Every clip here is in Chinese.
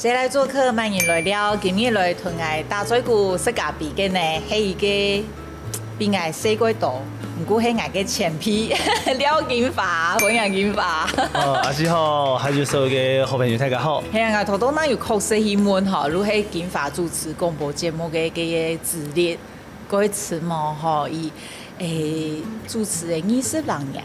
谁来做客？欢迎来了。今日来同我大嘴鼓设价比嘅呢，係一個比我細過度，唔過係我嘅前批廖金發，歡迎金發。阿師好，還有所有嘅好朋友大家好。係啊，頭頭嗱有確實新聞嗬，如係金發主持廣播節目嘅嘅資歷，嗰個詞目嗬，以主持嘅20年。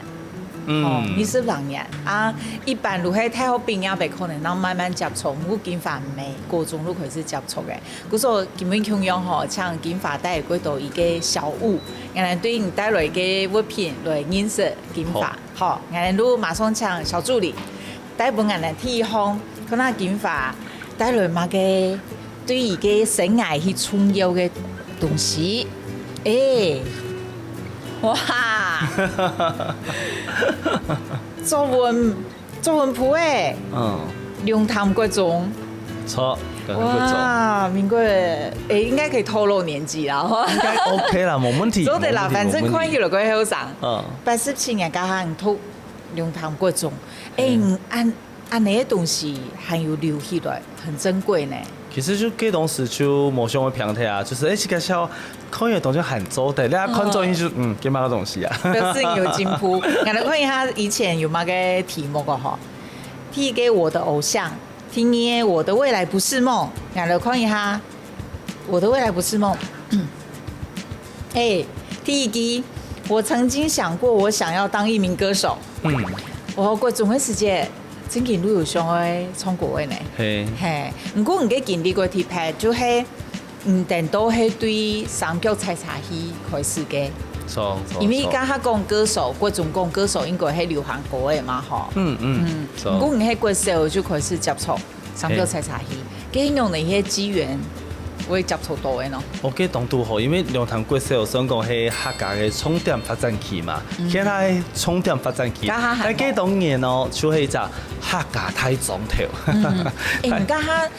20年啊，一般如係太好病也袂可能讓慢慢接觸，唔過金發唔係高中都開始接觸嘅。嗰時候基本同樣吼，像金發帶過到一個小物，人哋對你帶來嘅物品來認識金發，好，人哋都馬上請小助理帶本人哋提供，可能金發帶來乜嘅對一個生涯去重要嘅東西，哇！作文譜誒，龍潭國中，錯，哇，民國應該可以透露年紀啦，應該 OK 啦，冇問題。做得啦，反正看起來佢好上，87年加上讀龍潭國中，按呢個東西還有留起來，很珍貴呢。其實就嗰當時就冇想過平睇啊，就是這個小看嘢東西很做的，你看看做就幾乜個東西啊？表示有進步。我來看一下以前有乜個題目個吼，提給我的偶像，聽耶我的未來不是夢。我來看一下，我的未來不是夢。第一句，我曾經想過，我想要當一名歌手。我國中嘅時節。真見都有上去唱歌嘅呢，係，唔過唔記經歷過鐵拍，就係唔定都係對三腳踩茶戲開始嘅。因為家下講歌手，國中講歌手應該係流行歌嘅嘛，嗬。唔過唔係國小就開始接觸三腳踩茶戲，幾用呢些資源會接觸到嘅咯。我記得當都好，因為龍潭國小想講係客家嘅重點發展期嘛，其他係重點發展期。但係當年哦，就係就客家太總頭。而家下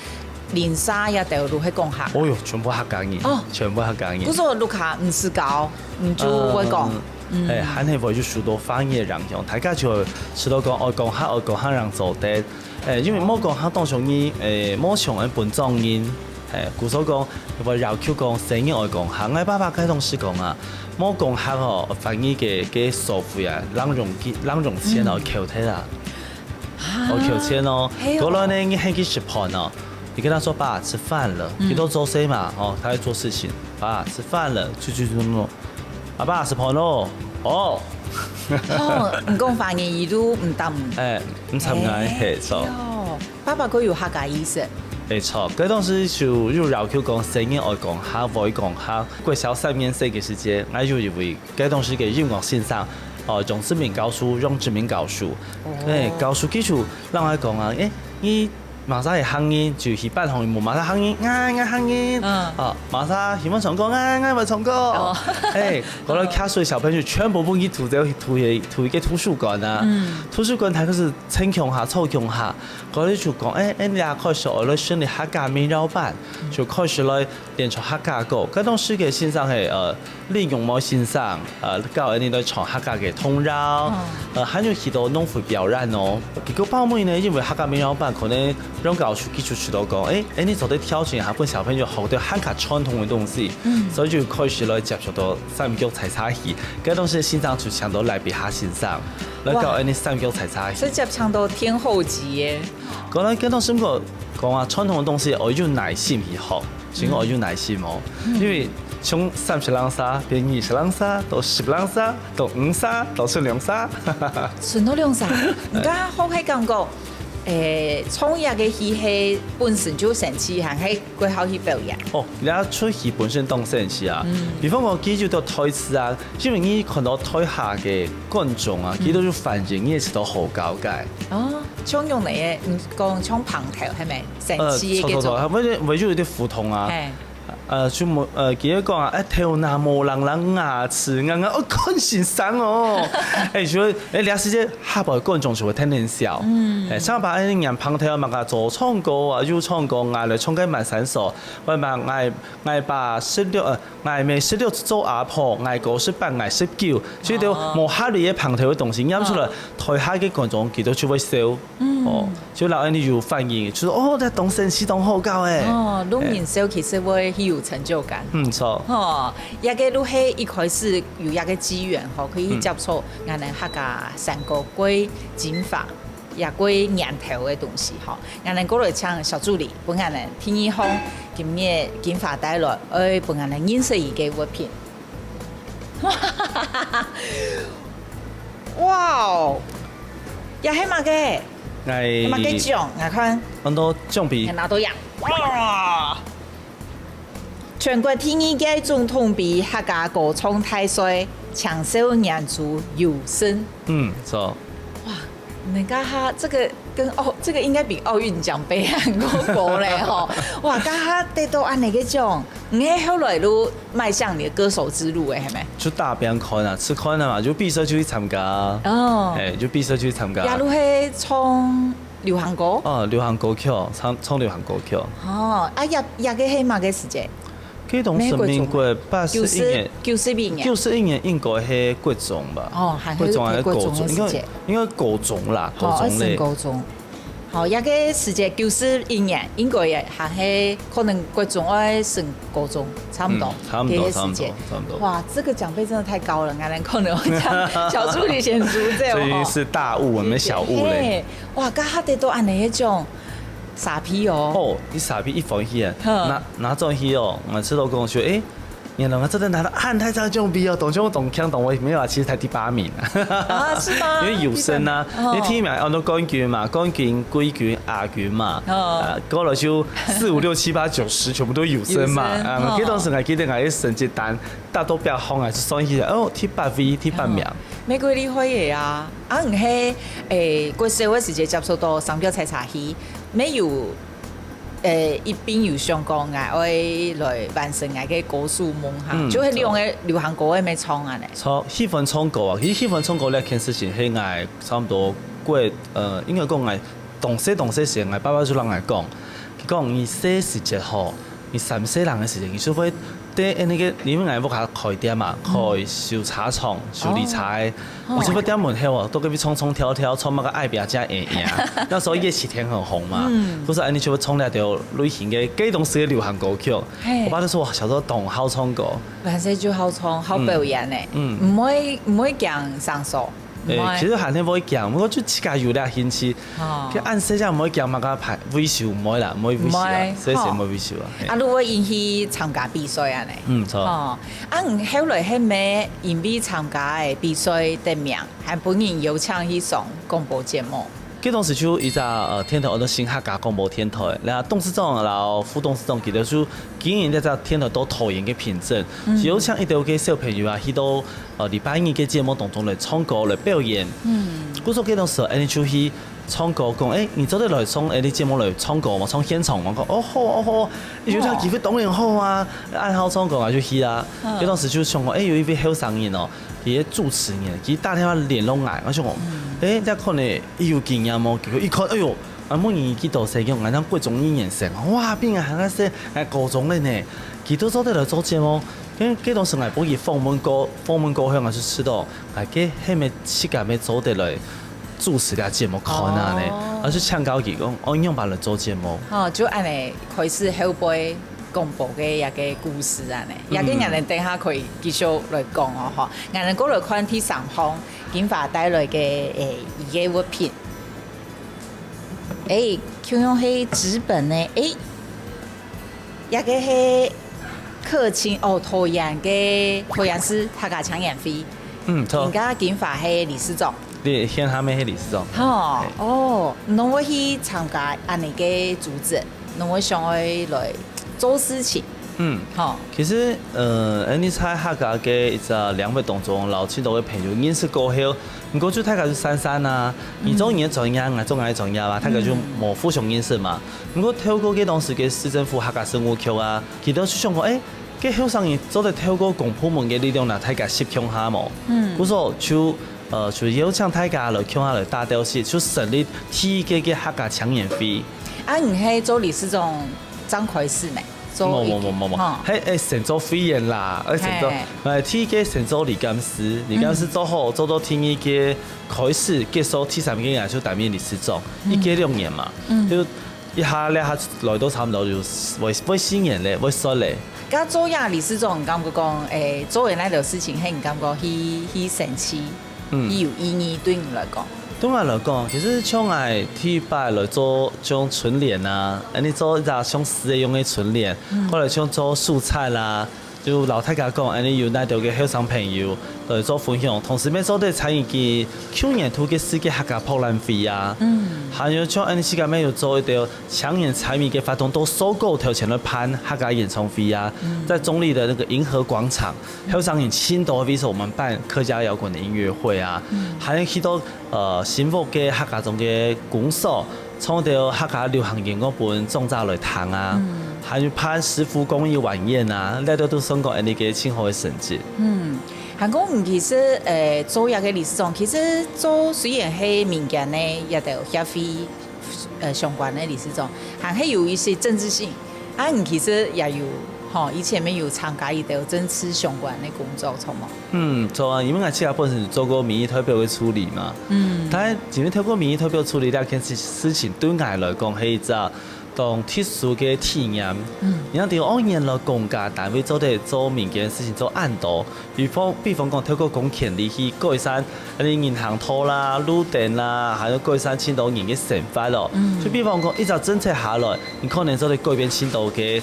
連沙也掉落去講客。哦喲，全部客家人，全部客家人。嗰時候錄下唔是教，唔就會講。還係為咗許多方言人用，大家就知道講愛講客人做得。因為冇講客當上呢，冇上嘅本狀人。故所講，我要求講聲音愛講客，我爸爸嗰當時講啊，冇講客哦，翻譯嘅收費啊，讓用錢哦，扣睇啦，扣錢哦。後來呢，你喺佢食飯哦，你跟他說爸吃飯了，佢都做事嘛，他在做事情，爸吃飯了，去弄，阿爸食飯咯，唔講方言語都唔得唔參加係錯。爸爸佢有客家意識。沒錯，嗰當時就要求講聲音愛講客，會講客。國小3年生嘅時間，我就以為嗰當時嘅音樂線上，用志明教書，用志明教書，教書基礎讓我講啊，你馬上係行音，就一般同冇馬上行音，我行音，馬上希望唱歌，我咪唱歌，後來卡數小朋友全部搬去圖一個圖書館啊，圖書館睇嗰時清強下、臭強下，後來就講，你也開始來選你客家民謠版，就開始來練唱客家歌，嗰當時嘅線上係利用冇線上，教你來唱客家嘅童謠，還有許多農夫表演哦，結果後尾呢，因為客家民謠版可能讓教書基礎渠道講，你做啲挑戰下，幫小朋友學到客家傳統嘅東西，所以就開始來接觸到三腳踩茶戲，嗰東西線上就搶到來比下線上，來教你三腳踩茶戲。所以接搶到天後級嘅。講來嗰當時我講話傳統嘅東西，我要耐心去學，所以我要耐心哦，因為從30啷沙變20啷沙，到10啷沙，到5沙，到順2沙，順到2沙，而家好喺感覺。創業嘅戲係本身就神奇，係喺佢好去表演。你一出戲本身當神奇啊！比方我記住到台詞啊，因為你看到台下嘅觀眾啊，佢都要反應，你也知道好高階。唱用嚟嘅，唔講唱棚頭係咪？神奇嘅種。為咗有啲互動啊。就冇記得講啊，一條那無人人牙齒啱啱，看先生哦。所以你兩時間下邊觀眾就會聽人笑。上把啲人旁聽嘛個左唱歌啊，右唱歌，嗌嚟唱緊慢三首，喂嘛嗌把嗌咩16做阿婆，嗌98嗌19，所以就冇下嚟嘅旁聽嘅東西，啱出嚟台下嘅觀眾佢都就會笑。哦，就老安尼就反映，就说哦，在东山西东好高诶。哦，拢年少其實會很有成就感。錯。哦，一個都係一開始有一個機緣，吼，可以接觸我哋客家山歌粿、金髮，也粿年頭嘅東西，吼。我哋過來請小助理，幫我哋聽一風今日金髮帶來，幫我哋認識伊嘅物品。哇哦！也係嘛嘅，係嘛嘅獎，我看。很多獎品。拿到呀！哇！全國第一屆總統盃客家歌唱大賽，搶手年組有聲。錯。哇！人家哈，這個跟這個應該比奧運獎杯還高嘞吼！哇，家哈得到安尼個獎，你後來都邁向你的歌手之路誒，係咪？就大邊看啊，吃看啊嘛，就必須去參加。哦。就必須去參加。也都係唱流行歌。哦，流行歌曲，唱流行歌曲。哦，啊，也個係嘛個時節？佢當時民國81年，91年應該係國中吧？哦，係國中嘅時節，應該高中啦，高中咧。高中。好，一個時節91年，應該也係可能國中愛升高中，差唔多。差唔多。哇，這個獎杯真的太高了，我可能會講小助理先輸這。所以是大物，我們小物咧。哇，家下得到安尼一種。傻皮哦！哦，你傻皮一放起啊，拿咗起哦，我吃到跟我說，你兩個真的拿到太差獎杯哦，董強我沒有啊，其實才第8名啊，是嗎？因為有聲啊，你聽名按到冠軍嘛，冠軍、季軍、亞軍嘛，過來就4、5、6、7、8、9、10全部都有聲嘛，嗰當時我記得我啲成績單大多比較好啊，就算起來哦，第8位、第8名。咩鬼厲害嘢啊！啊唔係過社會時節接觸到商標採查戲，沒有一邊有想講愛來完成我嘅歌數夢想，就係利用嘅流行歌嘅咩唱啊咧？喜歡唱歌啊！其實喜歡唱歌呢件事情係我差唔多過應該講我動細時，我爸爸就讓我講，佢講伊細時節吼，伊3、4人嘅時情，伊除非對那個你們愛屋下開店嘛，開修茶廠、修理茶的，我除非店門口哦，都嗰邊衝跳，衝乜個愛表加贏。那時候葉啟田很紅嘛，不是安尼就會衝來條類型嘅機動式嘅流行歌曲。我爸就說：小時候懂好唱歌，反正就好唱，好表演誒，唔會講上手。其實夏天唔可以講，不過就自家有啲興趣。佢按細隻唔可以講，乜個排維修唔可以啦，唔可以維修啊，所以唔可以維修啊。啊，如果引去參加比賽啊咧？錯。啊，後來係咩因為參加嘅比賽得名，還本人有請去上廣播節目。嗰當時就一隻天台，我都新客家廣播天台，然後董事長然後副董事長記得就經營呢隻天台都投影嘅憑證，有請一啲嘅小朋友啊，去到禮拜二嘅節目當中嚟唱歌嚟表演。嗰時嗰當時，你就去唱歌講，你走得來唱啲節目嚟唱歌嘛，唱現場嘛，講哦好，你就聽機會當然好啊，愛好唱歌啊就去啊。嗰當時就想講，有一位後生人哦，佢主持人，佢打電話聯絡我，我想講。即可能有經驗冇？結果一看，哎呦，我冇年紀到細個，我當國中1年生，哇，邊個行啊些係高中咧呢？佢都做得來做節目，嗰當時我幫佢訪問過向我就知道，佢係咪時間咪做得來主持啲節目看啊呢？我就請教佢講，我用把來做節目。哦，就安尼開始後輩廣播嘅一個故事啊呢，也跟人哋等下可以繼續來講哦，嗬，人哋嗰來看第3項。金髮帶來嘅伊個物品，佢用係紙本咧，一個係客卿陶陽嘅陶陽師客家搶眼飛，錯。而家金髮係理事長，你現下面係理事長。侬會去參加安尼嘅組織，侬會想去來做事情。其實你猜客家嘅一隻兩位當中，老千多嘅朋友認識過後，唔過就大概就珊啊，你做你嘅專業，我做我嘅專業嘛，大概就冇互相認識嘛。唔過透過嗰當時嘅市政府客家生活區啊，佢都想講，嗰後生人做得透過公部門嘅力量啦，大家協強下冇。嗰時候就邀請大家來強下來打掉事，就成立第一個嘅客家搶眼飛。你係做理事長張奎士呢？冇，係成組肺炎啦，成組天嘅成組理監師，理監師做好做到天嘅開始結束，T3嘅人就擔任理事長，一屆2年嘛，就一下2下來都差唔多就為4年咧，為10咧。咁做亞理事長，唔感覺講做完那條事情，係唔感覺佢神奇，佢有意義對你來講。對我來講，其實像我第1來做種春聯啊，你做一隻像絲用嘅春聯，或者像做蔬菜啦，就老太家講，你有那條嘅後生朋友來做分享，同時咩做啲參與嘅去年圖嘅世界客家博覽會啊，還有像你世界咩要做一條搶眼參與嘅活動，都收購條前去辦客家演唱會啊，在中壢的那個銀河廣場，後生人青島為首我們辦客家搖滾的音樂會啊，還有許多新福嘅客家種嘅公所，創到客家流行音樂本種扎來彈啊，還有辦師傅公益晚宴啊，呢啲都算講你嘅慶賀嘅成績。韓國唔其實做嘢嘅理事長，其實做雖然係民間呢一條協會相關嘅理事長，還係有一些政治性，唔其實也有。以前沒有參加一條政治相關的工作，錯嗎？做啊，因為我自己本身做過民意投票嘅處理嘛。但係前面透過民意投票處理呢件事情，對我來講係一個當特殊嘅體驗。然後對按年來公家單位做啲做民間嘅事情做暗道，比方講透過公權力去改善啲銀行套啦、路電啦，還有改善青島人嘅生活咯。就比方講一隻政策下來，你可能做啲改變青島嘅。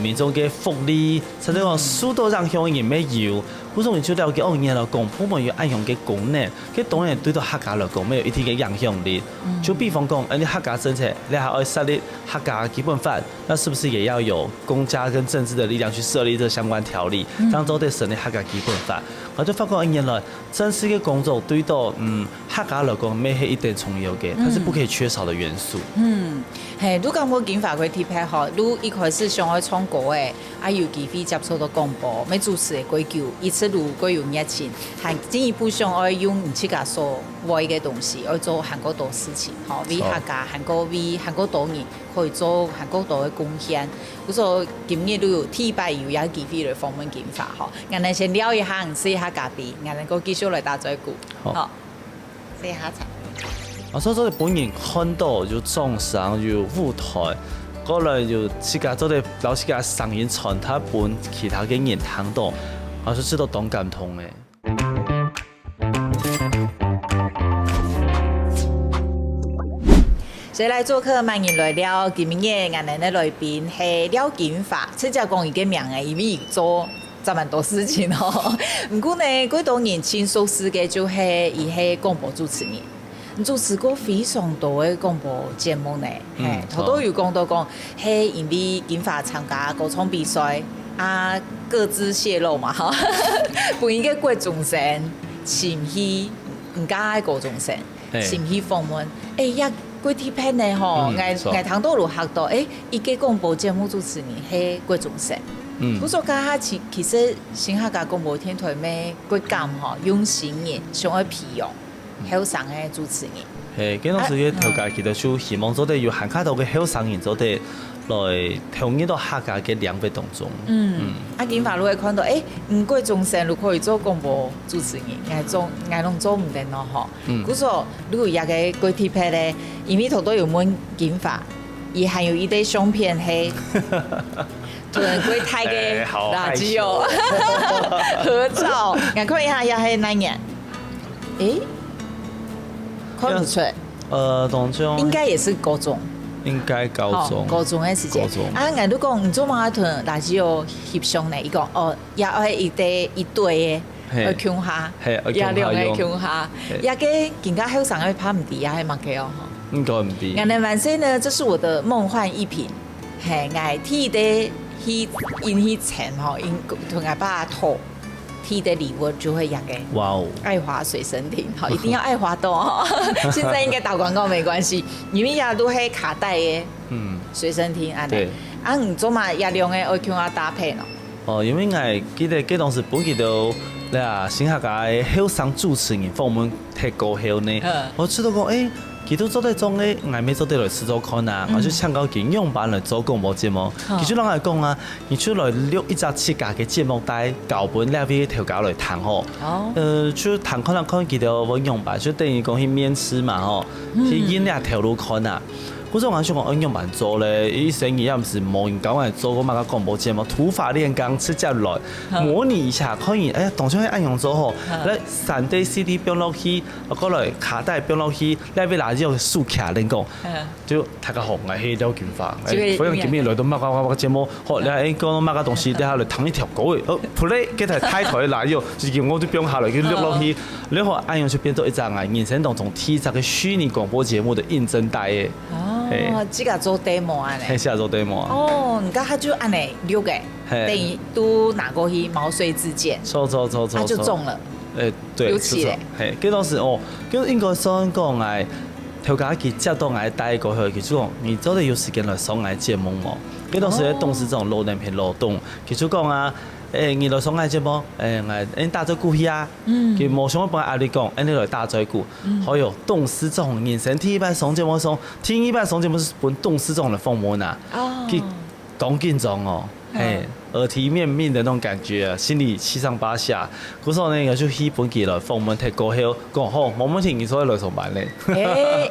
民眾嘅福利，甚至講數度上鄉人咩有，嗰種就了解按年來講，部門有按樣嘅功能，佢當然對到客家來講，沒有一定嘅影響力。就比方講，你客家政策，你還要設立客家基本法，那是不是也要有公家跟政治的力量去設立這相關條例，當做對設立客家基本法？我就發覺按年來正式嘅工作對到客家來講，咩係一定重要嘅，它是不可以缺少的元素。係，你感覺檢法佢貼配好，你一開始想去創國嘅，有機會接觸到廣播，咩主持嘅歸咎，以此路佢有熱情，係進一步想要用唔自家所愛嘅東西，去做韓國島事情，為客家為韓國島人可以做韓國島嘅貢獻。我說今日都有第1有也機會來訪問檢法，我哋先聊一下，試一下嘉賓，我哋個繼續來打嘴鼓，好，試一下茶。所以本人看到就裝上就舞台，過來就自家做啲老自家上演傳他本其他嘅人行動，我就知道當感動嘅。所以來做客萬人來了，今日我哋嘅來賓係廖金發，即係講佢嘅名嘅，因為做這麼多事情哦。不過呢，佢當年輕熟悉嘅就係伊係廣播主持人。主持過非常多嘅廣播節目呢，好多有講到講，係因為金發參加歌唱比賽，各自泄露嘛，本一個國中生，前去唔加歌中生，前去訪問，一國貼片呢吼，我聽到有學到，一個廣播節目主持人係國中生，我說家下其實新客家廣播電台咩國感吼，用心嘅，想要培養。後生嘅主持人，係，嗰陣時嘅頭家其實就希望做啲要行開到嘅後生人做啲來投入到客家嘅領域當中。金發你會看到，唔過中生如可以做廣播主持人，我攏做唔定咯嗬。嗰時如果一個國體派咧，因為頭都有問金發，而還有一啲相片係同國泰嘅垃圾哦合照，我看一下又係哪年？看不出來，當中應該也是高中，應該高中，高中嘅時間。我都講唔做馬團，但是要翕相呢，伊講也係一對嘅去強下，也兩個強下，也個更加後生嘅拍唔啲，也係默嘅哦。應該唔啲。我哋晚上呢，這是我的夢幻一品，係我替的去引去錢吼，因同我把拖。T 的禮物就會養給哇哦，愛華隨身聽，好，一定要愛華多哦。現在應該打廣告沒關係，因為也都係卡帶嘅，隨身聽安尼。唔做嘛也用嘅，我叫我搭配咯。因為我記得嗰當時本記到你啊，新客家嘅後生主持人訪問太高後呢，我知道講其實做得種咧，我咪做得來試做看啊，我就請到應用版來做廣播節目。其實人來講啊，你出來錄一隻設計嘅節目帶，校本兩邊調校來談吼。就談可能看幾條應用版，就等於講去面試嘛吼，去演兩條路看啊。嗰種我想講應用版做咧，伊生意也唔是無人講來做個乜個廣播節目，土法煉鋼直接來模擬一下，可以當初去按用做吼，咧3D CD 變落去，過來卡帶變落去，兩邊拿住豎卡嚟講，就大家學藝去了解法。反正今日來到乜個節目，學你係講乜個東西，底下來彈一條歌嘅，play 佢台抬台拿住，就叫我都變下來，佢錄落去，你學按用就變做一張人生當中第一個虛擬廣播節目的應徵帶嘅。哦，即個做 demo 安尼。係試下做 demo 啊。哦，唔家他就安尼錄嘅，等於都拿過去毛遂自薦。錯，他就中了。對，有起咧。係，嗰當時咁應該想講係調解佢接到我帶過去，其實講你真係有時間來上我節目喎。嗰當時咧，當時這種勞動片勞動，其實講啊。你來上我節目，我打咗鼓去啊，佢冇想幫阿你講，你來打咗鼓，還有動師這種人生第一擺上節目上，第一擺上節目是本動師這種的風門啊，佢講緊種哦，耳提面命的那種感覺啊，心裡七上八下，嗰時候呢，我就去本期來風門睇過後，講好冇問題，你所以來上班咧。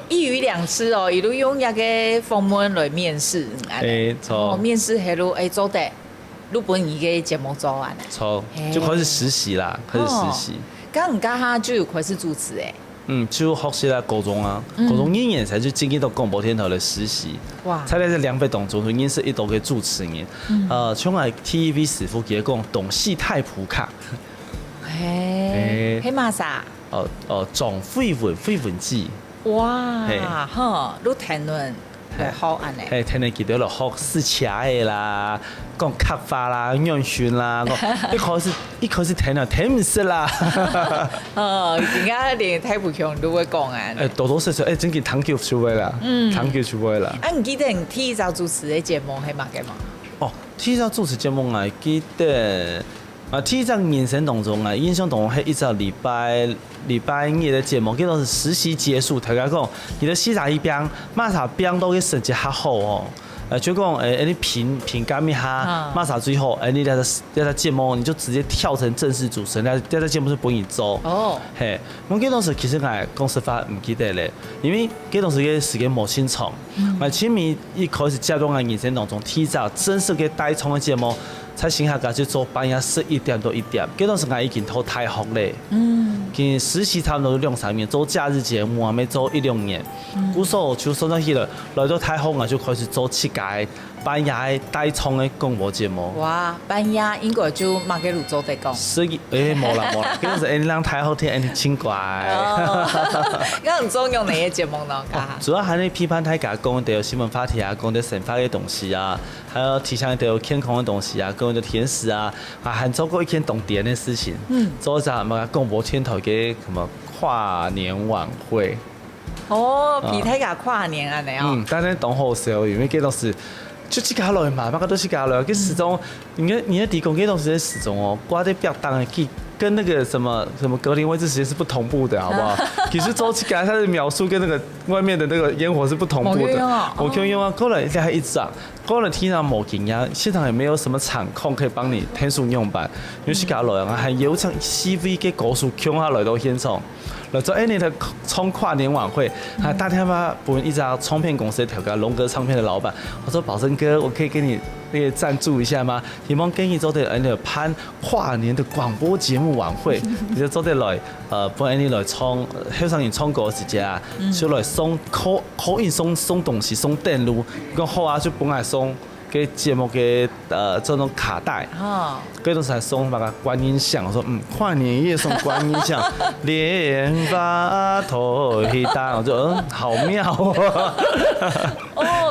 一魚兩吃哦，一路用一個風門來面試，錯，面試係路做得。錄本儀嘅節目做完咧，錯就開始實習啦，開始實習。咁唔家下就有開始主持誒。就學習啦，高中啊，高中一年才就進入到廣播電台來實習。哇！才在這2倍當中，已經是一度嘅主持人。從來 TVB 師傅佢講懂戲太普卡。係乜啥？總廢文記。哇！呵，錄談論。好安尼，聽你記得落學試車嘅啦，講客法啦、樣選啦，一開始聽啊聽唔識啦。而家連睇不強都會講啊。多多少少真係唐橋出位啦，唐橋出位啦。唔記得你第一集主持嘅節目係乜嘅嘛？第一集主持節目我記得。第一張人生當中印象當中係一隻禮拜二嘅節目，叫做實習結束。大家講，你的四十一邊，馬上邊都嘅成績較好哦。就講你評鑑一下，馬上最後你這個節目你就直接跳成正式主持人，這個節目是幫你做。嘿，我嗰當時其實我公司法唔記得咧，因為嗰當時嘅時間冇清楚。我前面一開始接到我人生當中第一隻正式嘅帶創嘅節目。才先下家去做半夜11點到1點，嗰陣時我已經讀大學咧，佢實習差唔多2-3年，做假日節目啊，咪做1-2年，嗰時候就上咗去了，來到大學我就開始做設計，半夜帶創嘅廣播節目。哇，半夜應該就馬嘅路做得講。冇啦，嗰陣時你讓大學聽你輕怪。咁很重要哪些節目呢？主要係你批判大家講啲新聞話題啊，講啲神話嘅東西啊，還有提倡啲健康嘅東西啊，講啲甜食啊，還做過一件動電嘅事情，做一陣乜廣播電台嘅什麼跨年晚會。皮睇下跨年啊你但係當好笑，因為嗰陣時就去加來嘛，乜個都去加來，佢始終，你的地公嗰陣時嘅始終哦，掛在表單嘅。跟那個什麼格林威治時間是不同步的，好不好？其實周期感它的描述跟那個外面的那個煙火是不同步的。我可以用啊，過來還一張，過來聽上冇經驗，現場也沒有什麼場控可以幫你聽數用版。尤其搞來啊，還有場 CV 嘅歌手搶下來到現場，來做你的創跨年晚會，還打電話撥一家唱片公司調個龍哥唱片的老闆，我說寶生哥，我可以給你那個贊助一下嗎？希望跟你做的那個攀跨年的廣播節目晚會，你就做得來幫你來唱，香港人唱歌時間啊，就來送可以送東西送電路，講好啊就幫我送給節目嘅這種卡帶，嗰種係送那個觀音像，我說跨年夜送觀音像，連把頭去打，我就好妙啊！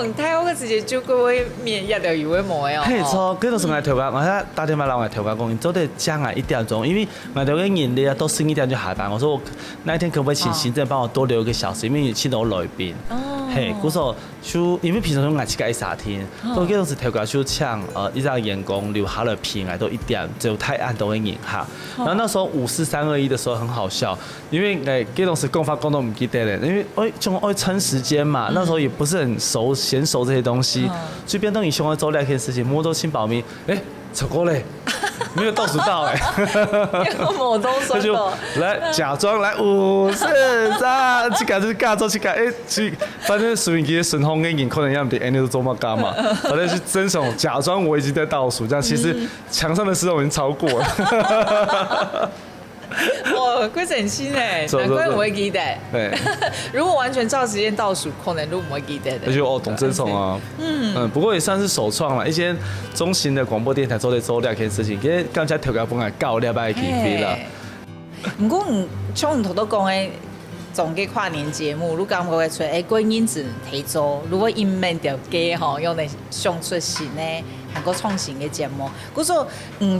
睇我嘅時節就各位面一條魚會冇哦。係錯，嗰陣時我調解，我打電話鬧我調解講，做得將來1點鐘，因為我哋嘅人咧都11點就下班，我說我那一天可唔可以請行政幫我多留1個小時，因為請到來賓。嘿，嗰時就因為平常我自己沙天，嗰幾當時頭家就搶一隻員工留下了片，挨到1點就太暗都會影下。然後那時候5、4、3、2、1的時候很好笑，因為幾當時講法講都唔記得了，因為就愛撐時間嘛，那時候也不是很嫻熟這些東西，所以變當你想要做2件事情，摸到清保密，成功嘞。沒有倒數到我都說就來假裝來5、4、3，這個就是假裝這個反正收音機的順風嘅人可能要唔得，你都做乜幹嘛？反正是真種假裝我已經在倒數，這樣其實牆上的時候已經超過了。哇，佢神心哎，難怪唔會記得。對，如果完全照時間倒數，可能都唔會記得的。那就懂這種啊，不過也算是首創了，一間中型的廣播電台做2件事情，因為剛才頭家本來搞2百幾飛啦。不過像你頭都講誒，總嘅跨年節目，你感覺會出誒，觀音子提做，如果因面條嘅吼，用嚟上出新嘅，韓國創新嘅節目，嗰時候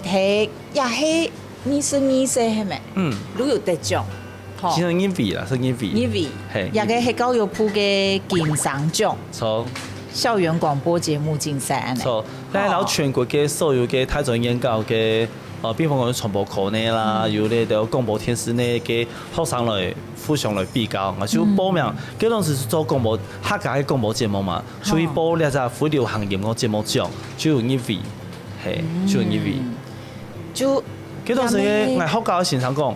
提也係。你是係咪？都有得獎，其實音樂啦，是音樂。音樂，也個係教育部嘅金賞獎。錯。校園廣播節目競賽。錯。但係然後全國嘅所有嘅台中研究嘅比方講傳播課呢啦，有咧就廣播電視呢嘅學生來互相來比較，我就報名。嗰陣時做廣播客家嘅廣播節目嘛，所以報呢隻副流行音樂節目獎，就有音樂，係就有音樂。就。嗰當時嘅我學校嘅先生講，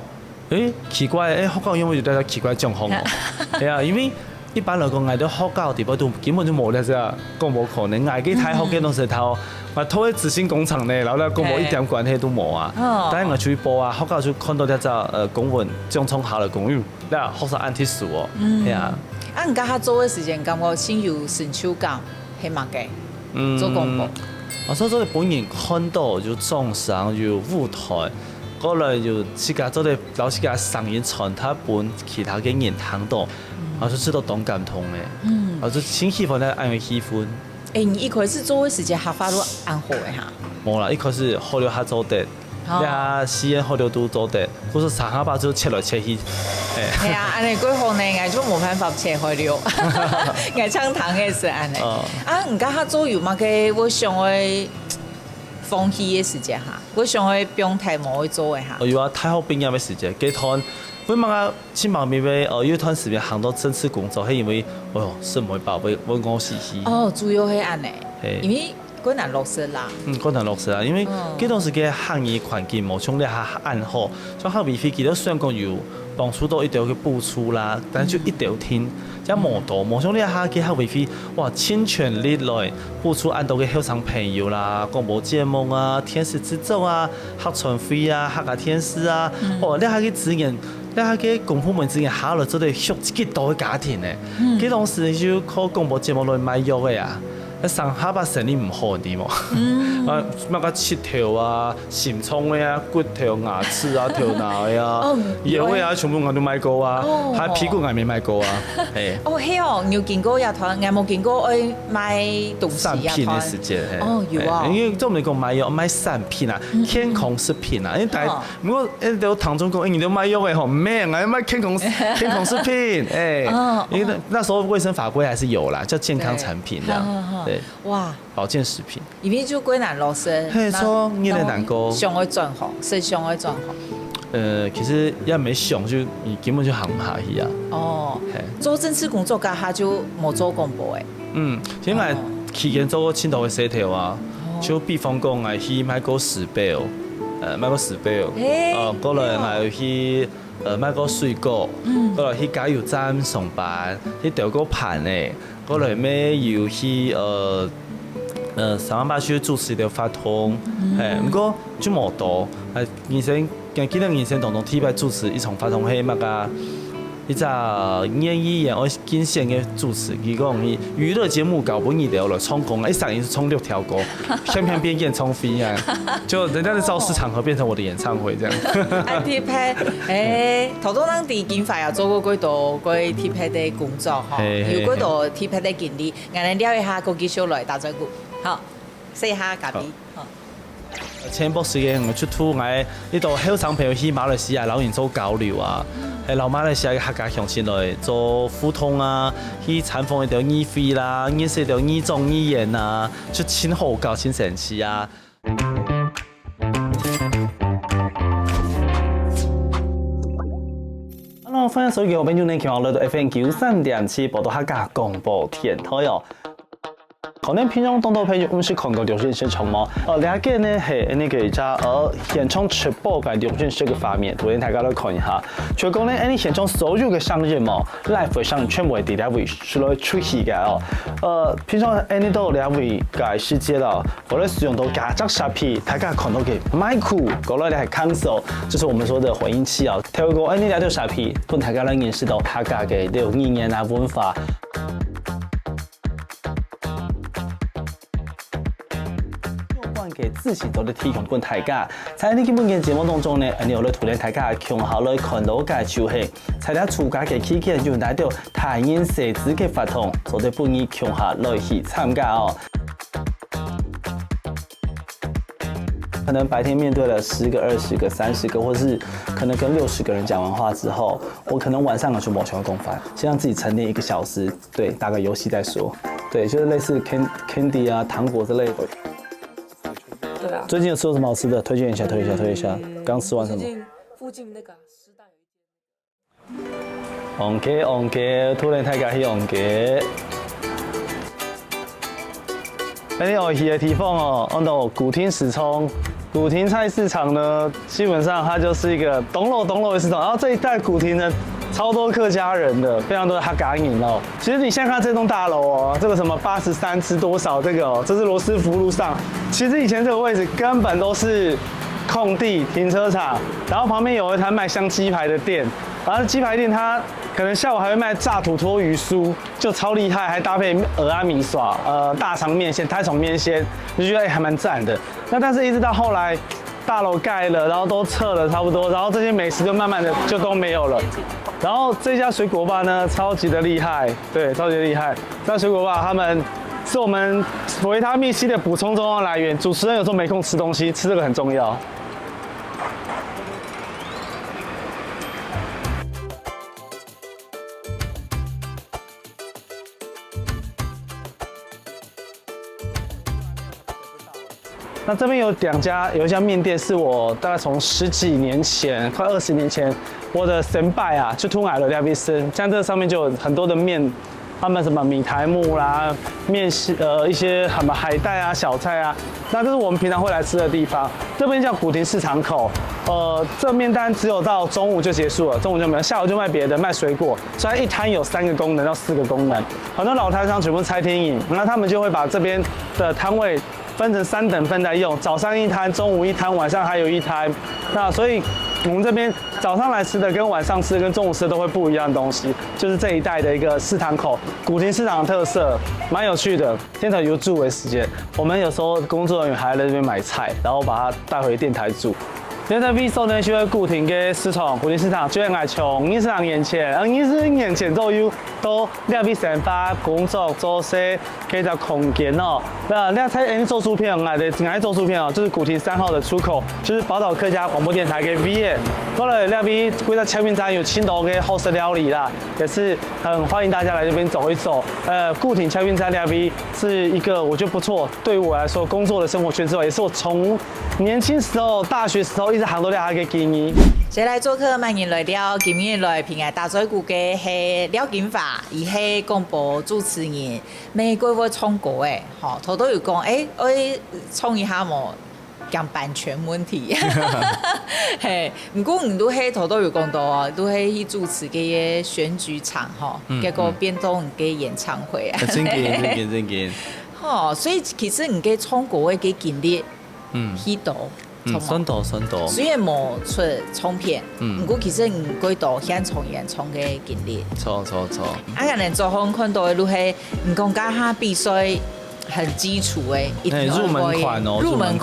奇怪，學校因為有啲奇怪狀況喎，係啊，因為一般來講，我哋學校地方都根本就冇呢隻廣播課呢，我哋睇學嘅當時頭，我拖去自信工廠呢，然後咧廣播一點關係都冇啊，但係我出去播啊，學校就看到呢隻公文將從下來講，嗱學生按貼數喎，係啊。啊，唔家下做嘅時間，感覺先有成就感，係嘛嘅，做廣播。所以做本人看到就裝上就舞台，過來就自家做啲老自家聲音傳他本其他嘅人聽到，我就知道懂感通嘅，我就先喜歡咧按佢喜歡。你一開始做嘅時間，客發都按好嘅嚇？冇啦，一開始學了下做得，試驗學了都做得，嗰時上下巴就切來切去。係啊，安尼幾好呢，我就冇辦法切開了，我唱堂嘅是安尼。啊，唔家下做有嘛嘅，我想去放棄嘅時間嚇，我想去平台冇去做嘅嚇。有啊，太好畢業嘅時間，幾團，我問下前旁邊嘅有段時間行到正式工作，係因為是唔會報備，我死死。主要係安尼，因為困難落實啦。困難落實啦，因為幾當時嘅行業環境冇像你下按好，像下微飛機都雖然講有。幫助到一條去播出啦，但係就一條聽，即係冇多，冇像你下嘅下微飛，哇，傾全力來播出按到嘅後生朋友啦，廣播節目啊，天使之奏啊，客串會啊，客家天使啊，你下嘅資源，你下嘅公部門資源下來做對屬幾多嘅家庭咧，幾當時就靠廣播節目來買藥嘅呀。上下巴生意唔好啲喎，乜個切條啊、鹹葱嘅啊、骨頭、牙齒啊、條牙啊、藥啊，全部我都買過啊，還屁股我未買過啊，係。係哦，你有見過有團，我冇見過去買東西啊團。產品嘅時間有啊。因為做唔嚟講買藥買產品啊，健康食品啊，因為大如果到唐中講，你都買藥嘅吼，咩我要買健康食品，因為那時候衛生法規還是有啦，叫健康產品這樣。對，哇，保健食品，因為就幾難落實，係錯，你哋難過，想去轉行，是想去轉行。其實一未想就，你根本就行唔下去啊。做正式工作家下就冇做廣播誒。因為期間做過青島嘅洗頭啊，就比方講我去買個石標，買個石標，過來我去買個水果，過來去加油站上班，去調個盤誒。過來咩要去上晚去主持條發通，不過就冇多，人生記得人生當中第一擺主持一場發通係乜個？一隻演藝員我經線嘅主持，佢講佢娛樂節目搞本意條來唱歌，一上映是唱6條歌，偏偏變演唱會啊！就人家的造勢場合變成我的演唱會這樣。貼拍，頭多人哋金髮又做過幾多個貼拍的工作嗬，有幾多貼拍的經歷，我哋聊一下個技術來打招呼，好，試下嘉賓，好。前波时间我出土我呢度后生朋友去马来西亚，然后人做交流啊，喺老马来西亚嘅客家乡亲来做互通啊，去采访一条耳飞啦，认识一条耳种耳言啊，就亲好教亲神奇啊。Hello， 歡迎收睇我哋今日嚟到 FM 93.7報道客家廣播電台哦。可能平常當到朋友，我們是看過流行市場嘛。了解呢係那個現場直播嘅流行這個方面，昨天大家都看一下。就講呢，你現場所有嘅商人嘛 ，live 上全部係第一位出席嘅哦。平常你都兩位嘅世界啦，我哋使用到家族設備，大家看到嘅麥克，過來咧係 console， 就是我們說的回音器啊。透過你兩條設備，讓大家能認識到客家嘅呢個語言啊文化。嘅自己都嚟提供俾大家，喺呢基本嘅節目當中呢，你有嚟討論大家嘅強項來看到嘅就係，喺啲出家嘅期間就帶到台灣社資嘅活動，所以本意強項來去參加哦。可能白天面對了10個、20個、30個，或是可能跟60個人講完話之後，我可能晚上去某場公飯，先讓自己沉澱1個小時，對，打個遊戲再說，對，就是類似 candy 啊、糖果之類的。對啊。最近有吃過什麼好吃的？推薦一下，推一下。剛吃完什麼？附近那個師大有一間。突然太家去紅雞。那你去的地方哦，按到古亭始創。古亭菜市場呢，基本上它就是一個東樓的市場，然後這一帶古亭呢，超多客家人的，非常多的客家人哦。其實你現在看這棟大樓哦，這個什麼83之多少這個哦，這是羅斯福路上。其實以前這個位置根本都是空地停車場，然後旁邊有一攤賣香雞排的店，然後雞排店它可能下午還會賣炸土魠魚酥，就超厲害，還搭配蚵仔米耍，大腸麵線、台蟲麵線，就覺得還蠻讚的。那但是一直到後來大樓蓋了，然後都撤了差不多，然後這些美食就慢慢的就都沒有了。然後這家水果吧呢，超級的厲害，對，超級厲害。那水果吧他們是我們維他命 C 的補充重要來源。主持人有時候沒空吃東西，吃這個很重要。那這邊有兩家，有一家麵店是我大概從10幾年前，快20年前，我的先輩啊，就突然了廖必生，像這上面就有很多的麵，他們什麼米苔目啦，麵一些什麼海帶啊、小菜啊，那這是我們平常會來吃的地方。這邊叫古亭市場口，這麵單只有到中午就結束了，中午就沒有，下午就賣別的，賣水果，所以一攤有3個功能到4個功能，很多老攤商全部拆天飲，那他們就會把這邊的攤位分成3等份在用，早上一攤，中午一攤，晚上還有一攤。那所以我們這邊早上來吃的跟晚上吃的跟中午吃的都會不一樣的東西，就是這一帶的一個市場口，古亭市場的特色，蠻有趣的。電台有煮的時間，我們有時候工作人員還在這邊買菜，然後把它帶回電台煮。現在 V 數呢，就喺古亭嘅市場，古亭市場就係愛從20年前，20年前左右都兩邊成發工作做些其他空間哦。那兩台做出片，愛做出片哦，就是古亭3號的出口，就是寶島客家廣播電台嘅 V。過來兩邊歸到前面站有青島嘅好食料理啦，也是很歡迎大家來這邊走一走。古亭前面站兩邊是一個我覺得不錯，對於我來說工作的生活圈之外，也是我從年輕時候、大學時候一直行到了嘅建議。接來做客歡迎來了，今日來平安大嘴鼓嘅係廖金華，伊係廣播主持人，每個月創歌誒，吼，頭都有講，我創一下冇講版權問題，嘿，唔過唔都係頭都有講到哦，都係去主持嘅選舉場吼，結果變到唔嘅演唱會啊，真嘅，吼，所以其實唔嘅創歌嘅經歷，許多。算多。雖然冇出唱片，不過其實唔幾多現場演唱嘅經歷。錯。啊，人哋做好看到嘅都係唔講家下比賽很基礎嘅，一定入門款哦，入門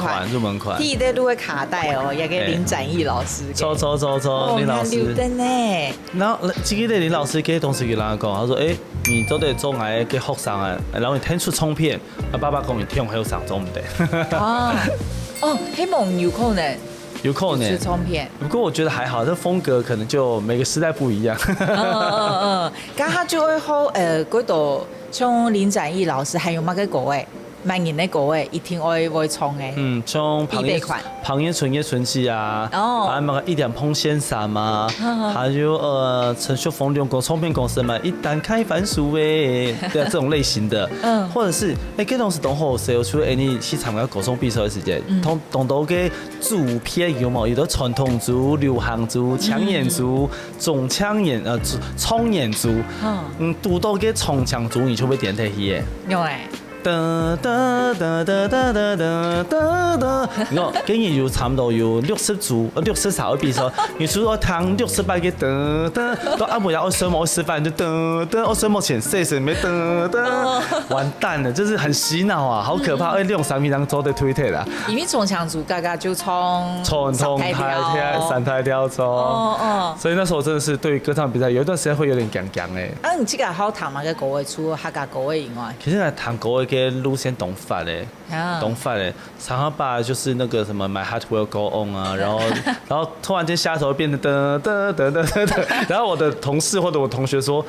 款。第一啲都會卡帶哦，也給林展毅老師。錯，林老師。劉登呢？然後記得林老師給同事給人家講，他說：你做得做愛給學生啊，然後你聽出唱片，爸爸講你聽學生做唔得。哦，黑梦有可能有可能是唱片。不过我觉得还好，这风格可能就每个时代不一样。咁他就會好嗰度像林展毅老師，還有乜嘅歌誒，萬年嘅歌誒，一定會唱嘅。像旁夜春夜春季啊，还有那个一点碰线伞嘛，还有陈秀峰用唱片公司嘛，一旦开番薯诶，对啊，这种类型的，或者是这种是同好时出你去参加歌唱比赛的时间，同到嘅组片有冇？有的传统组、流行组、抢眼组、中枪演冲演组，拄到嘅冲枪组，你就会点睇去诶。用诶。哒哒哒哒哒哒哒哒哒，我竟然有差唔多有60首比賽，你除咗聽68嘅哒哒，到阿妹要水母示範就哒哒，我水母前40沒哒哒，完蛋了，就是很洗腦啊，好可怕！你用3米當做的推特啦，因為中槍組家就唱三台跳操，所以那時候真的是對歌唱比賽有一段時間會有點僵僵誒。啊，你這個好彈嘛個歌位除客家歌位以外，其實來彈歌位嘅路線懂法嘞，懂法嘞，常常把就是那個什麼 My Heart Will Go On 啊，然後突然間下手變得噔噔噔噔噔，然後我的同事或者我同學說。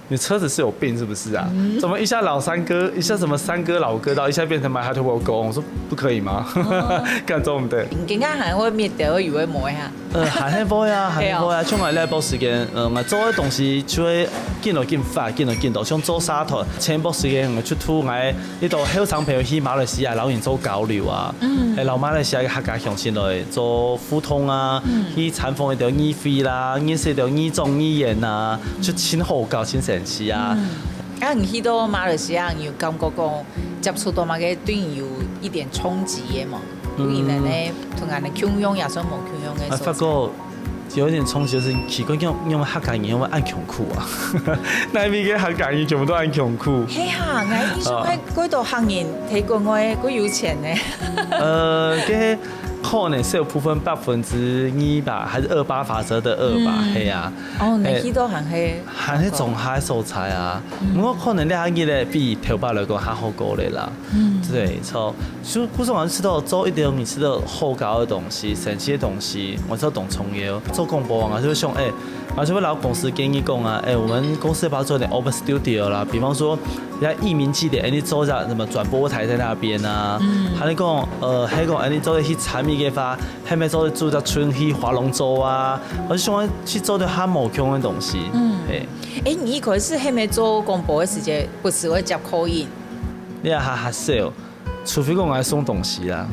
你車子是有病是不是啊？怎麼一下老山歌，一下什麼山歌老歌，到一下變成 My Heart Will Go On？我說不可以嗎？幹做唔得。點解還會滅掉？以為冇呀？行起波呀，行起波呀，像我呢波時間，我做嘅東西就會見到見發，見到見到，像做沙灘，前波時間我出土我呢度好常朋友去馬來西亞，老人做交流啊，老馬來西亞嘅客家鄉親來做互通啊，去參訪一條耳飛啦，認識一條耳種耳言啊，就親好教親神奇啊。啊，你去到馬來西亞，有感覺講接觸到嘛嘅對你有一點衝擊嘅嘛？因為呢，同人哋共用也算冇共用嘅。發覺有一點衝擊，就是奇怪用客家語用按窮酷啊，那邊嘅客家語全部都按窮酷。係啊，我印象喺嗰度客人睇過我嗰有錢呢。嘅。可能是有部分2%吧，還是28法則的2吧，係啊。哦，你去到行去種下素材啊，我可能兩個咧比頭巴來講還好過咧啦。對，錯。就古時我吃到做一點，你吃到好高的東西、神奇的東西，我知道懂創業，做廣播啊，就會想而且會老公司建議講啊，我們公司要不要做點 open studio 啦？比方說，人家藝名記點，你做下什麼轉播台在那邊啊？還你講，還講，你做啲產品研發，還沒做住在村去划龍舟啊？我就想去做啲還冇用的東西。你一開始還沒做廣播的時間，不是會接 call in？你也哈 sell。除非講我送東西啦，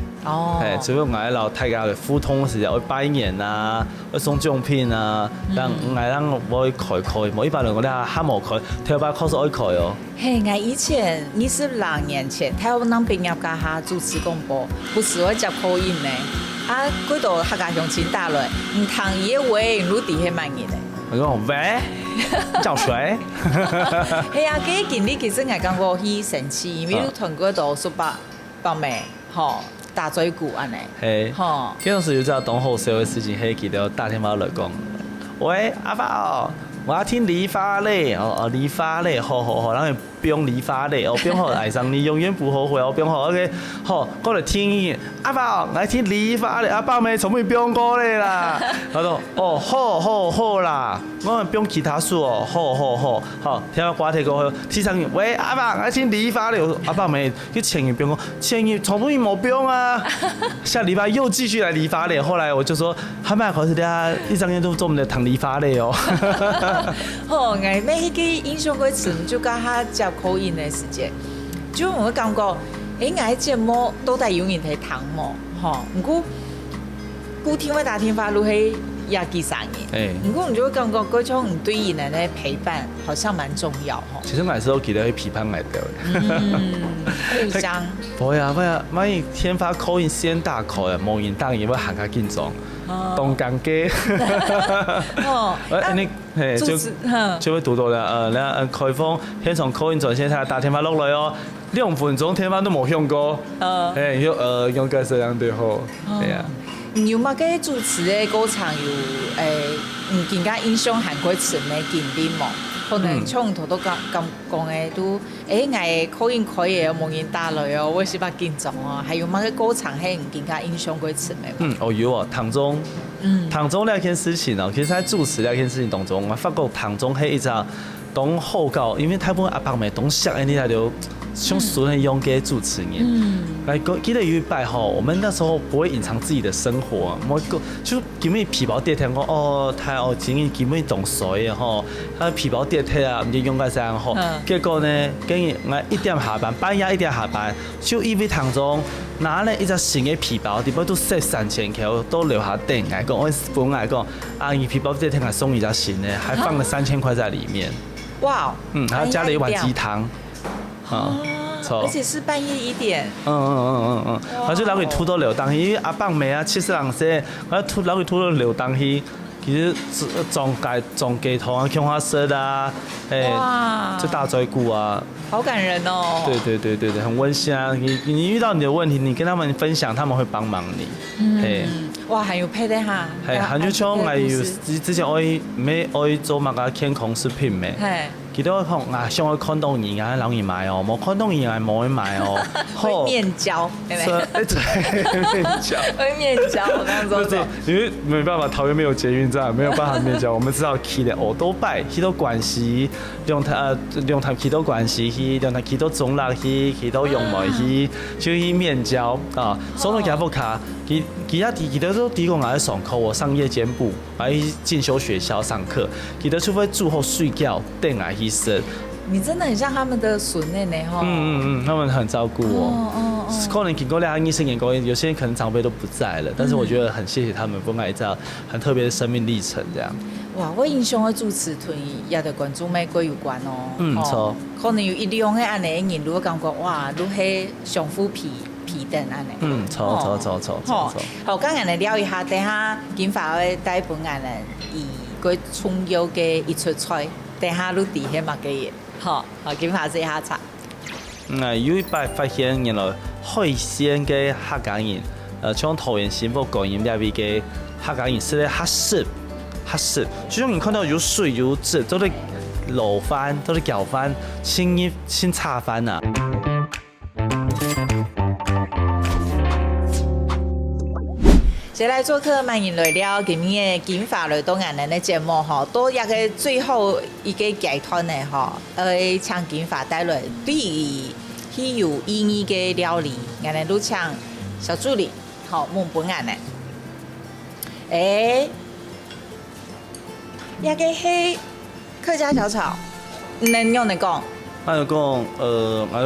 除非我老大家嘅互通時間，我拜年啊，我送獎品啊，我開，我一般人我哋哈冇開，頭把考試我開哦。嘿，我以前22年前，台灣當畢業家下主持廣播，不是會接 call in 呢，啊，嗰度客家鄉親打來，唔通伊嘅話，你底下問人呢？我講喂，叫誰？係啊，嗰件你其實係感覺好神奇，因為你同嗰度說白眉，大嘴鼓安尼，係，嗰陣時有隻當好笑嘅事情，係記得打電話來講，喂阿爸，我要聽理髮嘞，理髮嘞，好，然後不用理髮嘞，不用愛上你永遠不後悔，不用好 OK， 好，過來聽阿爸，我要聽理髮嘞，阿爸咪從未不用過嘞啦，我說好啦，我們不用其他數哦，好，聽到話題過後，提上喂阿爸，我要聽理髮嘞，我說阿爸咪，佢前日不用，前日從未冇不用啊，下禮拜又繼續來理髮嘞，後來我就說，後面開始啲一整天都做唔到談理髮嘞哦。我每迄個印象嗰次就甲他接 call in 的時間，就我感覺，我節目都係有人喺聽嘛，唔過古天威打電話落去也幾三年，唔過你就會感覺嗰種唔對人的陪伴好像蠻重要。其實我係都記得去批判來的。互相。不呀，萬一天發 call in 先大口呀，某人當然會行較緊張。東港街，你就會讀到啦。開放現場 call in 專線，他打電話落來哦，2分鐘電話都冇響過。用個這樣對好，係啊。有乜嘅主持嘅歌場有唔見家印象韓國詞嘅經典冇？可能像头都讲的都，我口音可以哦，冇人打雷哦，我是把紧张哦，还有乜个歌唱係唔更加影響佢詞咩？有哦，唐中那件事情哦，其实在主持那件事情当中，我发觉唐中係一隻當後教，因為大部分阿伯咪懂想的，你睇到像純係用嘅主持人。記得有一擺吼，我們那時候不會隱藏自己的生活，我就基本皮包地鐵講哦，太哦，今日基本懂水嘅吼，皮包地鐵啊，唔知用個啥吼。結果呢，跟住我1點下班，半夜1點下班，就因為唐中拿了一隻新嘅皮包，點解都蝕3000塊，都留下訂嚟講，我本來講啊，你皮包地鐵還送一隻新嘅，還放了3000塊在裡面。哇！還加了一碗雞湯。而且是半夜1點。我就攞佢拖到流當去，阿伯妹啊70人歲，我攞佢拖到流當去，其實裝雞湯啊、芎花色啊，就大椎骨啊，好感人哦。對，很溫馨啊！你遇到你的問題，你跟他們分享，他們會幫忙你。哇，還有配得下。係，還有像我有之前我做乜個健康食品咩？佢都講啊，像我看到人啊，人買哦，冇看到人啊，冇人買哦。會面交，對不對？對，面交。會面交，我剛剛說。因為沒辦法，桃園沒有捷運站，沒有辦法面交，我們只好騎的歐都拜，去到關西，用它去到關西去，用它去到中壢去到永梅去，就去面交啊。所以佢不卡，佢都提供我上課，我上夜間部，來進修學校上課，佢都除非住後睡覺，等來醫生。你真的很像他們的孫奶奶哈。他們很照顧我。可能經過2醫生眼光，有些人可能長輩都不在了，但是我覺得很謝謝他們，分享一張很特別的生命歷程，這樣。哇，我印象的主持團也對觀眾玫瑰有關哦。錯。可能有1兩個安尼人，如果感覺哇，都係上虎皮燈安尼。錯。好，剛才嚟聊一下，等下金髮嘅帶本藝人以個重要嘅一出彩，等下都底下乜嘅嘢。好，金髮試下查。有一擺發現原來海鮮嘅客家人，像桃園新埔觀音那邊嘅客家人是咧黑色，就像你看到有水有汁，都係撈飯，都係攪飯，清茶飯啊。接來做客歡迎來了今日嘅金髮雷東藝人嘅節目哈，到一個最後一個階段呢哈，請金髮帶來對於有意義嘅料理，藝人都請小助理好問本藝人。一個係客家小炒，能用嚟講？我就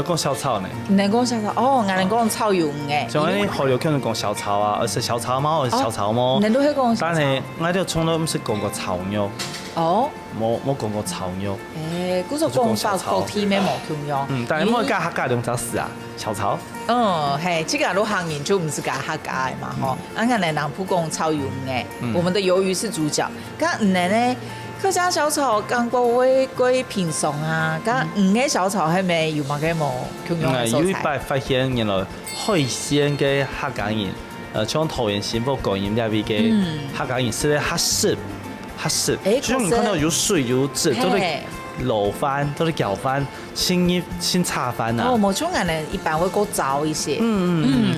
講小炒呢。你講小炒哦，我哋講炒油嘅。像你後頭可能講小炒啊，而是小炒貓，而是小炒貓。你都係講小炒。但係我哋從來唔是講過炒肉。哦。冇講過炒肉。嗰種講法個體咩冇咁樣。但係我家客家用雜事啊，小炒。係，這個都行研究唔是家客家嘅嘛，嗬。我哋南埔講炒油嘅，我們的魷魚是主角。咁唔係呢？客家小炒感覺會貴平常啊，咁嘅小炒係咪有乜嘅冇共用嘅素材？有一擺發現原來海鮮嘅客家人，像桃園新埔觀音那邊嘅客家人是咧黑色，就像你看到有水有汁，都係撈飯，都係攪飯，清茶飯啊。冇錯，人哋一般會過糟一些。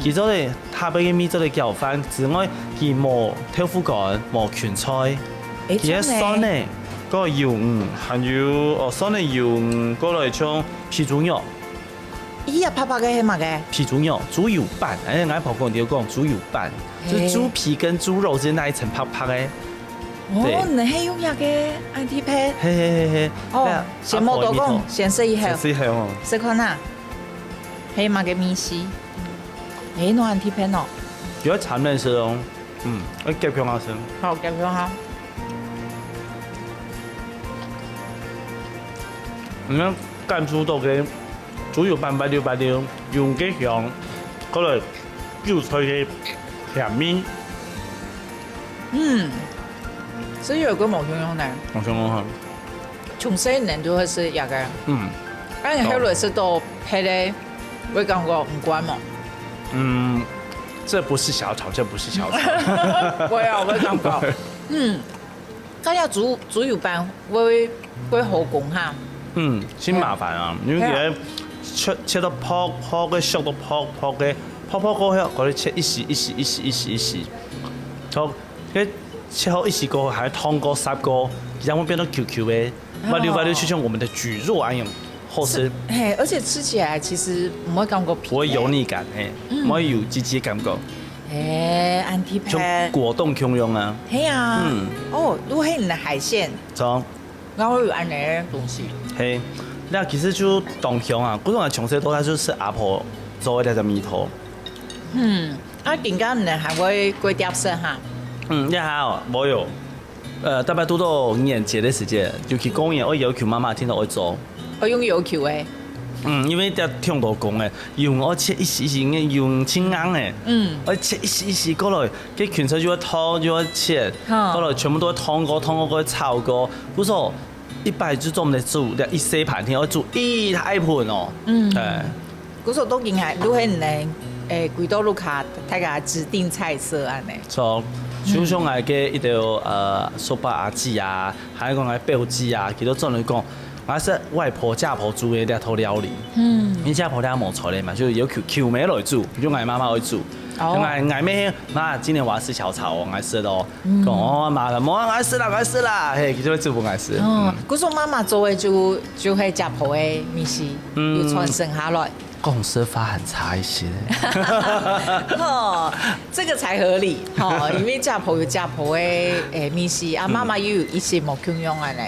其實咧，下邊嘅米做嚟攪飯，之外佢冇豆腐乾，冇芹菜。而家酸呢，嗰個油還有酸的油過來像皮豬肉。咦呀，拍嘅係乜嘅？皮豬肉，豬油拌，我婆講豬油拌，就是豬皮跟豬肉之間那一層拍嘅。哦，你係用乜嘅安提配？嘿。哦，先冇多講，先試一下。試一下哦。試看下，係乜嘅米絲？攞安提配喏。如果慘嘅時候，我夾佢下先。好，夾佢下。咁甘豬肚嘅豬油拌白溜，用嘅香，嗰嚟油菜嘅甜味。所以有個冇香呢？冇香香。從細年都係食一個。而且後來是到配咧，我感覺唔關嘛。這不是小炒，這不是小炒。我感覺。咁要煮油班會好工哈。先麻煩啊，因為佢切到泡嘅熟到泡嘅泡過後，嗰啲切一時，好，佢切好一時過後，還燙過烚過，然後變到 QQ 嘅，挖溜就像我們的蒟蒻一樣好吃。嘿，而且吃起來其實唔會感覺皮，不會油膩感，嘿，唔會有唧唧感覺。安提就皮，果凍共用啊。嘿啊，如果係你的海鮮，走，然後有安尼嘅東西。嘿，那其實就東鄉啊，嗰種係從細到大就是阿婆做的那個米頭。點解你還會貴碟色哈？一下哦，冇有，大概都到年節的時間，就去公園，我要求媽媽聽到我做。我用油球誒。因為啲聽到講誒，用我切一時嘅，用青硬誒，我切一時過來，佢全身就要燙就要切，過來全部都要燙過炒過，嗰時候100就做唔得煮，一細盤天我煮一大盤哦，嗰時候都已經係，如果你幾多路卡，大家指定菜色安尼。錯，就像我嘅一條叔伯阿姊啊，還有講我表姊啊，佢都做嚟講。我是外婆家婆煮的那套料理，你家婆家冇菜的嘛，就有 Q 妹來煮，用我媽媽來煮，我妹媽今年我要吃小炒，我愛吃咯，講我媽啦，冇愛吃啦，嘿，佢就會煮不愛吃。嗰種媽媽做的就係家婆的米食，又傳承下來。公司法很差一些，這個才合理，因為家婆有家婆的米食，啊媽媽又有一些冇共用安尼。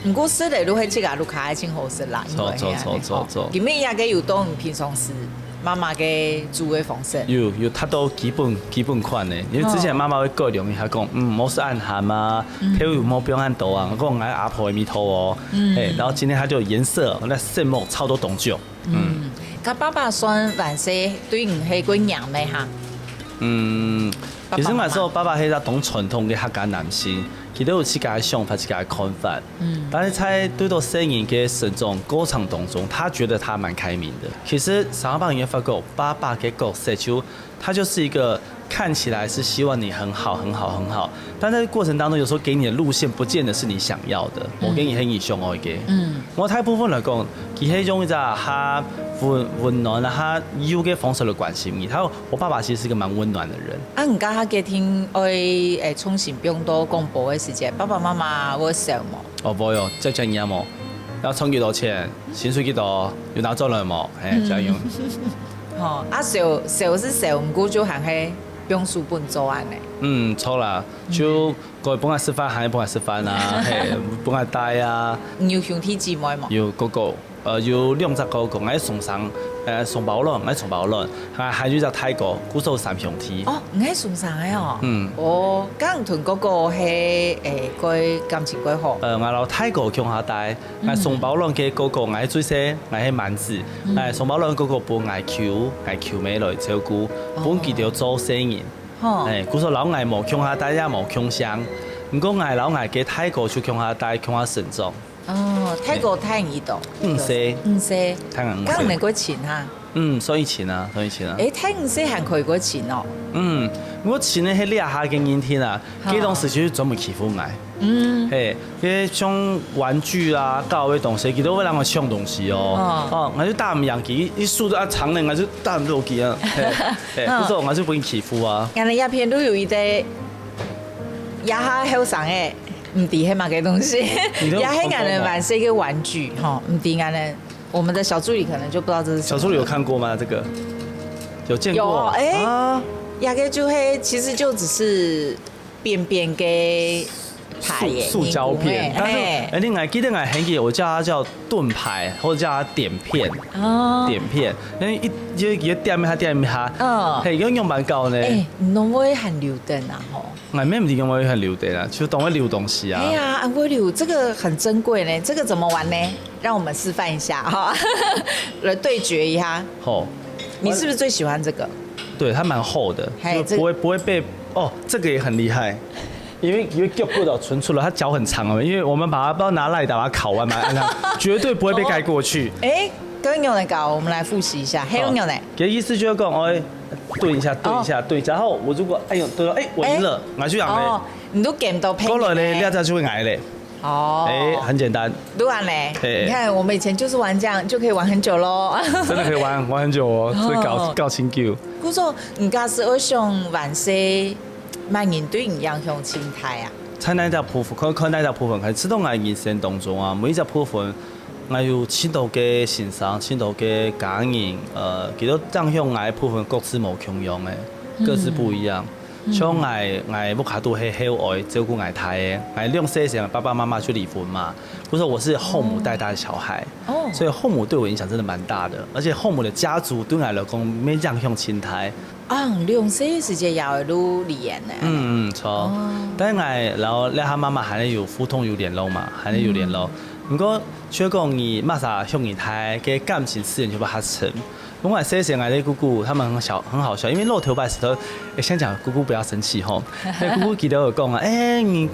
唔過食嚟都係自家都開真好食啦，錯。咁咩嘢嘅有當平常時媽媽嘅煮嘅方式。有太多基本款的，因為之前媽媽會改良一下講，冇是按鹹啊，譬如冇不用按豆啊，我講我阿婆的米頭哦，然後今天它就有顏色，那色墨超多懂酒。佢爸爸算還是對唔係個娘咩哈？其實嗰時候爸爸係一種傳統嘅客家男性，佢都有自己嘅想法、自己嘅看法。但是在對到聲音嘅成長過程當中，他覺得他蠻開明的。其實上一班也發覺，爸爸嘅角色就他就是一個看起來是希望你很好、但在過程當中，有時候給你的路線不見得是你想要的。我給你很意想愛嘅。我大部分來講，佢係用一個他溫暖啦，他要嘅方式來關心你。我爸爸其實是一個蠻溫暖的人。唔家下嘅聽愛從前不用多廣播嘅時間，爸爸媽媽會笑冇？冇喲，即係這樣冇。要充幾多錢？薪水幾多？要拿走了冇？這樣用。笑是笑，唔過就係去不用書本做安尼。錯啦，就過幫我食飯，還幫我食飯啊，幫我帶啊。有兄弟姊妹冇？有哥哥。有2隻哥哥，我送上送包卵，我送包卵，還有一隻泰國，嗰時候3兄弟。唔係送上嘅哦。咁同哥哥係個感情幾好。我老泰國鄉下帶，我送包卵嘅哥哥，我最細，我係蠻子，送包卵哥哥幫我求妹來照顧，幫佢哋做生意。嗰時候老外冇鄉下帶，也冇鄉鄉，唔過我老外嘅泰國就鄉下帶，鄉下成長。泰國太易懂。5歲。泰國5歲。咁你嗰錢哈？所以錢啊。泰5歲還可以嗰錢哦。我錢咧係2下嘅影天啊，幾當時就專門欺負我。啲像玩具啊、教嘅東西，佢都會讓我搶東西哦。我就打唔贏佢，一輸咗一場咧，我就打唔到佢啊。嗰時候我就俾人欺負啊。人哋一片都有一啲一下後生嘅。唔抵係嘛嘅東西，也係人哋玩是一個玩具，唔抵人哋。我們的小助理可能就不知道這是什麼。小助理有看過嗎？這個有見過？也個就係其實就只是便嘅牌耶，塑膠片。但是另外記得我很記，我叫它叫盾牌，或者叫它點片。點片，因為一點一下，係用蠻高呢。唔會很流燈啊，我咩唔知我會很流燈啊，就當我流東西啊。哎呀，會流，這個很珍貴呢，這個怎麼玩呢？讓我們示範一下哈，來對決一下。好，你是不是最喜歡這個？對，它蠻厚的，就不會被這個也很厲害。因為腳骨頭存出了，它腳很長啊，因為我們把它不知道拿來把它烤完嘛，絕對不會被蓋過去。各位牛奶搞，我們來複習一下黑龍牛奶。嘅意思就是講，我對一下，然後我如果對了，我贏了，我就贏了。你都 game 到配。过来呢，两只就会挨嘞。哦。很简单。录完嘞。你看我们以前就是玩这样，就可以玩很久喽。真的可以玩很久哦，所以搞清楚。故说你家是我想玩些慢人对影响心态啊。睇哪隻部分，看哪隻部分，係知道我人生當中啊，每一隻部分，我有深度嘅欣賞，深度嘅感應，其實影響我嘅部分各自無共樣嘅，各自不一樣。像我木下都係好愛照顧我太嘅，我兩歲時爸爸媽媽去離婚嘛，不是我是後母帶大的小孩，所以後母對我影響真的蠻大的，而且後母的家族對我來講沒影響親態。啊，2歲時間也會錄語言呢。錯。但係然後你下媽媽還有互通有聯絡嘛，還有聯絡。不過雖講你馬上向你太嘅感情資源就不較深。我話細時我的姑姑，他們很好笑，因為露頭白石頭，先講姑姑不要生氣吼。姑姑記得有講啊，你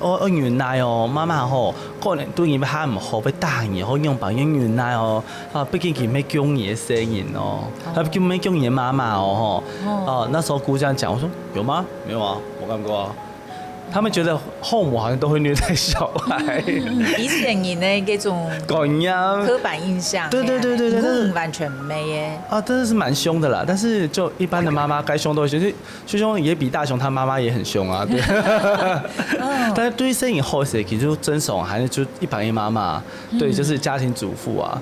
我原來哦，媽媽吼，可能對你較唔好，要打你，好用白原來哦，畢竟佢咩講你的聲音哦，畢竟咩講你的媽媽哦，那時候姑這樣講，我說有嗎？沒有啊，我幹過啊。他們覺得後母好像都會虐待小孩，以前人的這種刻板印象，對，完全沒耶。啊，真的是蠻兇的啦，但是就一般的媽媽該兇都會兇，就兇也比大雄他媽媽也很兇啊，對。但是對於生以後時，其實遵守還是就一般的媽媽，對，就是家庭主婦啊。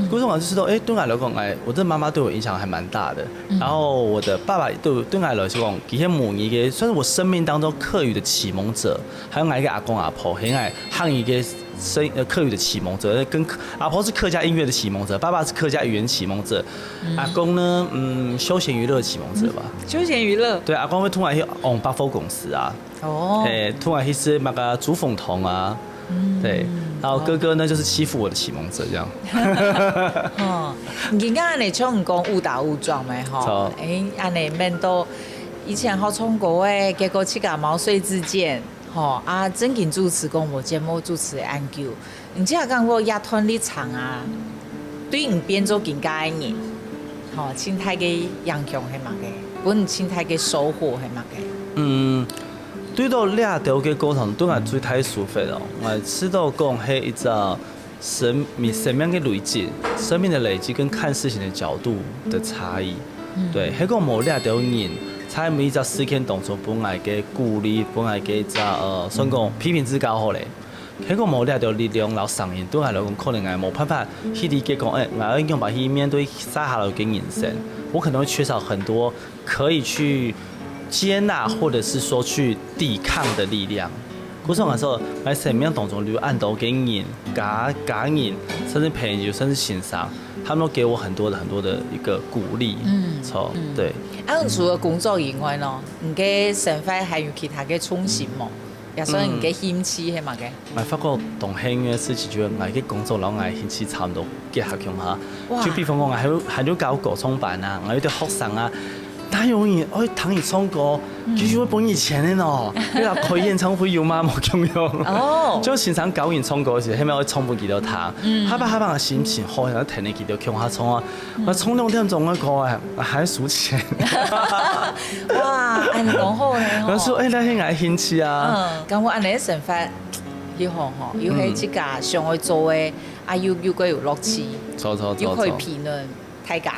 故事我就是說，對我來講，我的媽媽對我影響還蠻大的。然後我的爸爸對我來講，其實母一個算是我生命當中課語的啟蒙者，還有我一個阿公阿婆，還有漢語嘅客語的啟蒙者，跟阿婆是客家音樂的啟蒙者，爸爸是客家語言啟蒙者，阿公呢，休閒娛樂啟蒙者吧。休閒娛樂。對，阿公會突然去往百貨公司啊，突然去吃那個竹鳳桐啊，對，然後哥哥呢就是欺負我的啟蒙者這樣。你剛才唱講誤打誤撞咪吼？安尼面到以前好唱歌誒，結果去甲毛遂自薦。正經主持廣播節目主持的研究，你即係講過樂團立場啊，對你變做更加嘅人，心態嘅影響係乜嘅？本心態嘅收穫係乜嘅？對到兩條嘅過程，對我最睇舒服咯。我知道講係一個生命嘅累積，生命的累積跟看事情的角度的差異。對，係講冇兩條人。在每一個事件當中，本來嘅鼓勵，本來嘅算講批評指教好咧。迄個冇兩條力量，然後上癮對我來講，可能係冇辦法去理解講，我要用把去面對接下來嘅人生，我可能會缺少很多可以去接納，或者是說去抵抗的力量。嗰種時候，喺生命當中，例如按到嘅人、家人，甚至朋友，甚至欣賞，他們都給我很多的一個鼓勵。錯，對。除了工作以外呢，你嘅生活還有其他嘅創新冇？也算你嘅興趣係嘛嘅？我發覺同興嘅事情，就係我嘅工作，然後我嘅興趣差唔多結合用下。就比方講，我喺度搞歌唱班啊，我有啲學生啊。哪有人愛聽你唱歌？其實我幫你錢的喏，你話開演唱會有嗎？冇用用。就經常搞演唱歌時，係咪我唱不幾多堂？下班我心情好，然後聽你幾多唱下唱啊，我唱2點鐘嘅歌啊，還數錢。哇，安講好咧！我說你係愛興趣啊。咁我安尼生活，要好嗬，要係自家上去做嘅，要個有樂趣，要可以評論大家。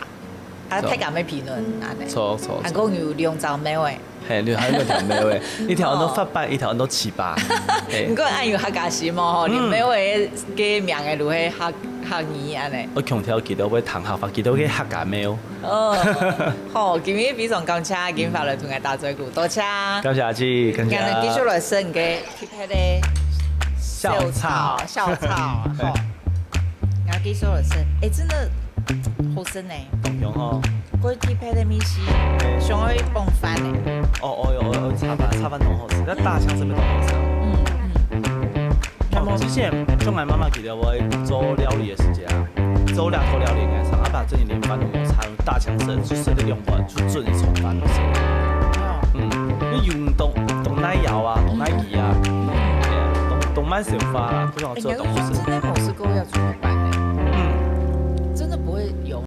大家咩評論安尼？錯。還講有2條尾喎。係，2條尾喎，一條都發白，一條都7八。唔過按有客家時嘛吼，2尾喎嘅名嘅就係客語安尼。我強調記得會談客法，記得嘅客家尾。好，今日非常感謝金發來同我打嘴鼓，多謝。感謝阿姊，感謝。今日繼續來升嘅貼喺咧校草，好，然後繼續來升，真的。好深呢，用哦。嗰啲配的米線，上去崩飯呢。我插飯同好食，一大腸是咪同好食？之前中外媽媽記得我做料理的時間啊，做2套料理嘅時候，阿爸真係連飯都冇炒，大腸食就食得2碗，就準係沖飯都食。你用凍奶油啊，凍奶魚啊，凍慢食法啦，不像我做凍就是。真的冇試過要煮飯呢。真的不會有。